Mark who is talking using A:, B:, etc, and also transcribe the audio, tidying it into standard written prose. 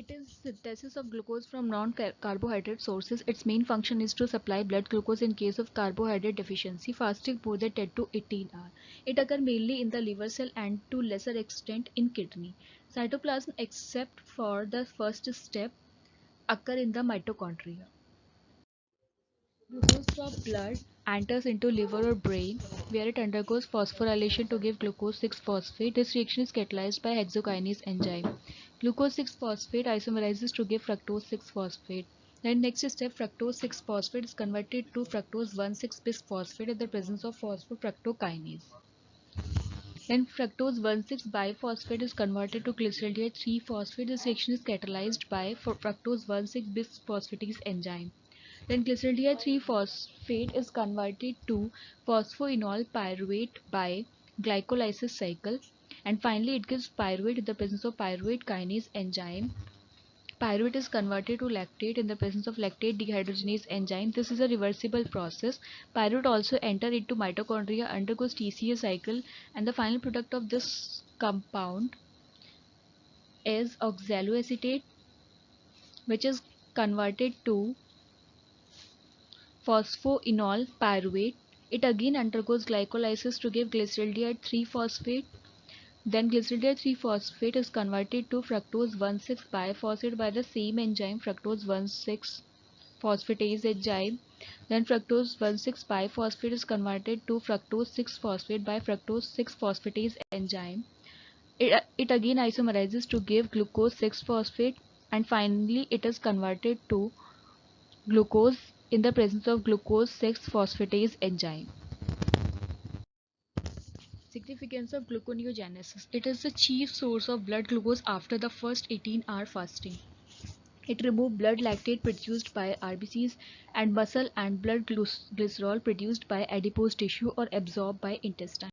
A: It is synthesis of glucose from non-carbohydrate sources. Its main function is to supply blood glucose in case of carbohydrate deficiency, fasting more than 10 to 18 hours. It occurs mainly in the liver cell and to lesser extent in kidney. Cytoplasm, except for the first step, occur in the mitochondria. Glucose from blood enters into liver or brain, where it undergoes phosphorylation to give glucose 6-phosphate. This reaction is catalyzed by hexokinase enzyme. Glucose 6-phosphate isomerizes to give fructose 6-phosphate. Then next step, fructose 6-phosphate is converted to fructose 1,6-bisphosphate in the presence of phosphofructokinase. Then fructose 1,6-biphosphate is converted to glyceraldehyde 3-phosphate. This reaction is catalyzed by fructose 1,6-bisphosphatase enzyme. Then glyceraldehyde 3-phosphate is converted to phosphoenol pyruvate by glycolysis cycle, and finally it gives pyruvate in the presence of pyruvate kinase enzyme. Pyruvate is converted to lactate in the presence of lactate dehydrogenase enzyme. This is a reversible process. Pyruvate also enter into mitochondria, undergoes TCA cycle, and the final product of this compound is oxaloacetate, which is converted to phosphoenol pyruvate. It again undergoes glycolysis to give glyceraldehyde 3-phosphate. Then glyceraldehyde 3-phosphate is converted to fructose 1,6-biphosphate by the same enzyme, fructose 1,6-phosphatase enzyme. Then fructose 1,6-biphosphate is converted to fructose 6-phosphate by fructose 6-phosphatase enzyme. It again isomerizes to give glucose 6-phosphate, and finally it is converted to glucose in the presence of glucose 6-phosphatase enzyme. Significance of gluconeogenesis. It is the chief source of blood glucose after the first 18-hour fasting. It removes blood lactate produced by RBCs and muscle and blood glycerol produced by adipose tissue or absorbed by intestine.